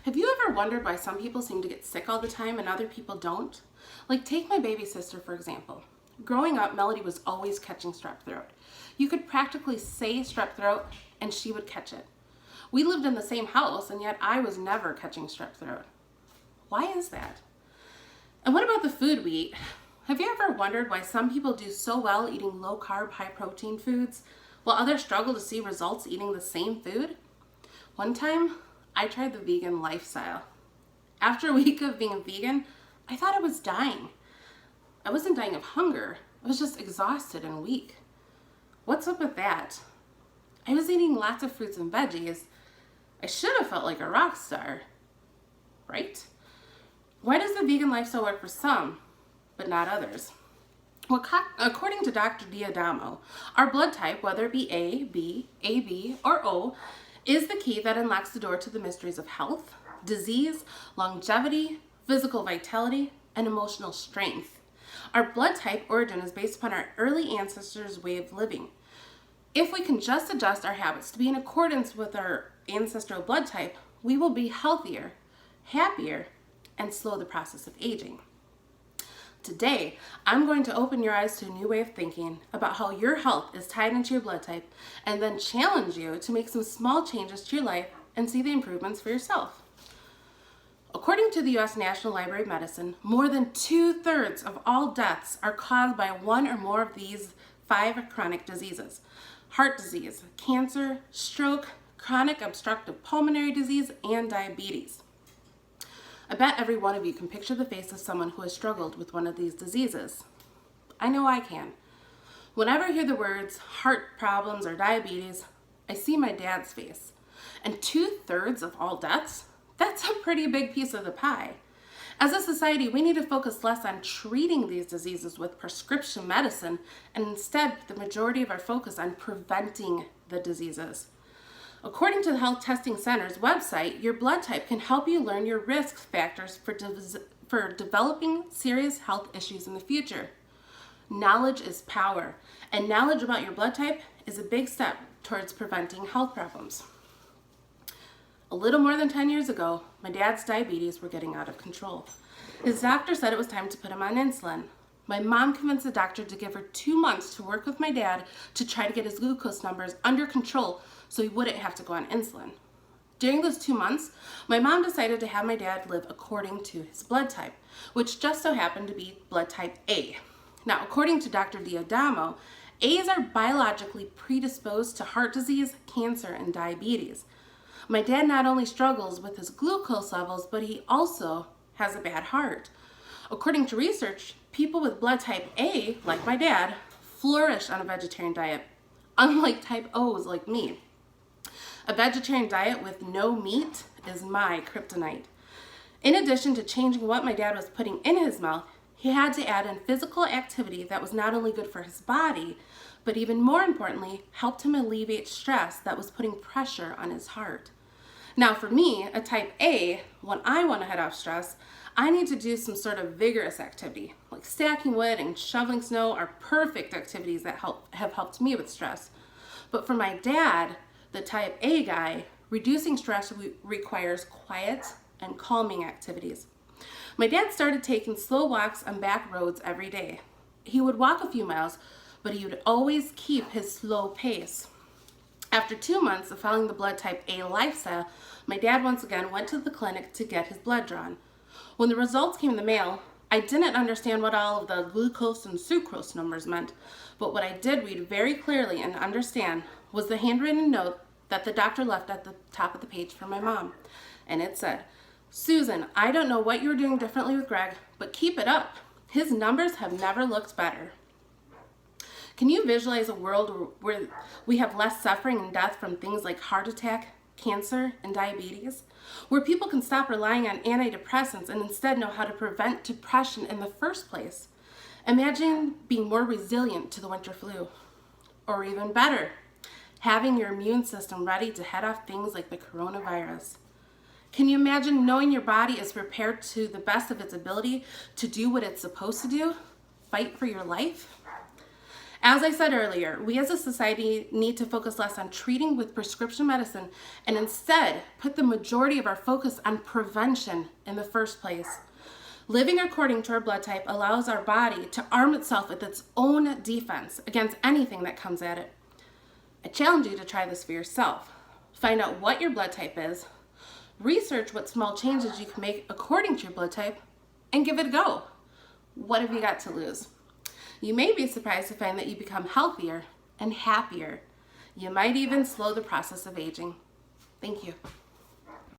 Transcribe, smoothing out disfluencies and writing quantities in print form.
Have you ever wondered why some people seem to get sick all the time and other people don't? Like, take my baby sister, for example. Growing up, Melody was always catching strep throat. You could practically say strep throat and she would catch it. We lived in the same house and yet I was never catching strep throat. Why is that? And what about the food we eat? Have you ever wondered why some people do so well eating low-carb, high-protein foods while others struggle to see results eating the same food? One time, I tried the vegan lifestyle. After a week of being vegan, I thought I was dying. I wasn't dying of hunger. I was just exhausted and weak. What's up with that? I was eating lots of fruits and veggies. I should have felt like a rock star, right? Why does the vegan lifestyle work for some, but not others? Well, according to Dr. D'Adamo, our blood type, whether it be A, B, AB, or O, is the key that unlocks the door to the mysteries of health, disease, longevity, physical vitality, and emotional strength. Our blood type origin is based upon our early ancestors' way of living. If we can just adjust our habits to be in accordance with our ancestral blood type, we will be healthier, happier, and slow the process of aging. Today, I'm going to open your eyes to a new way of thinking about how your health is tied into your blood type and then challenge you to make some small changes to your life and see the improvements for yourself. According to the U.S. National Library of Medicine, more than 2/3 of all deaths are caused by one or more of these 5 chronic diseases: heart disease, cancer, stroke, chronic obstructive pulmonary disease, and diabetes. I bet every one of you can picture the face of someone who has struggled with one of these diseases. I know I can. Whenever I hear the words heart problems or diabetes, I see my dad's face. And 2/3 of all deaths? That's a pretty big piece of the pie. As a society, we need to focus less on treating these diseases with prescription medicine and instead the majority of our focus on preventing the diseases. According to the Health Testing Center's website, your blood type can help you learn your risk factors for developing serious health issues in the future. Knowledge is power, and knowledge about your blood type is a big step towards preventing health problems. A little more than 10 years ago, my dad's diabetes were getting out of control. His doctor said it was time to put him on insulin. My mom convinced the doctor to give her 2 months to work with my dad to try to get his glucose numbers under control so he wouldn't have to go on insulin. During those 2 months, my mom decided to have my dad live according to his blood type, which just so happened to be blood type A. Now, according to Dr. D'Adamo, A's are biologically predisposed to heart disease, cancer, and diabetes. My dad not only struggles with his glucose levels, but he also has a bad heart. According to research, people with blood type A, like my dad, flourish on a vegetarian diet, unlike type O's like me. A vegetarian diet with no meat is my kryptonite. In addition to changing what my dad was putting in his mouth, he had to add in physical activity that was not only good for his body, but even more importantly, helped him alleviate stress that was putting pressure on his heart. Now for me, a type A, when I want to head off stress, I need to do some sort of vigorous activity, like stacking wood and shoveling snow are perfect activities that have helped me with stress. But for my dad, the type A guy, reducing stress requires quiet and calming activities. My dad started taking slow walks on back roads every day. He would walk a few miles, but he would always keep his slow pace. After 2 months of following the blood type A lifestyle, my dad once again went to the clinic to get his blood drawn. When the results came in the mail, I didn't understand what all of the glucose and sucrose numbers meant, but what I did read very clearly and understand was the handwritten note that the doctor left at the top of the page for my mom. And it said, "Susan, I don't know what you're doing differently with Greg, but keep it up. His numbers have never looked better." Can you visualize a world where we have less suffering and death from things like heart attack, cancer, and diabetes? Where people can stop relying on antidepressants and instead know how to prevent depression in the first place? Imagine being more resilient to the winter flu. Or even better, having your immune system ready to head off things like the coronavirus. Can you imagine knowing your body is prepared to the best of its ability to do what it's supposed to do? Fight for your life? As I said earlier, we as a society need to focus less on treating with prescription medicine and instead put the majority of our focus on prevention in the first place. Living according to our blood type allows our body to arm itself with its own defense against anything that comes at it. I challenge you to try this for yourself. Find out what your blood type is, research what small changes you can make according to your blood type, and give it a go. What have you got to lose? You may be surprised to find that you become healthier and happier. You might even slow the process of aging. Thank you.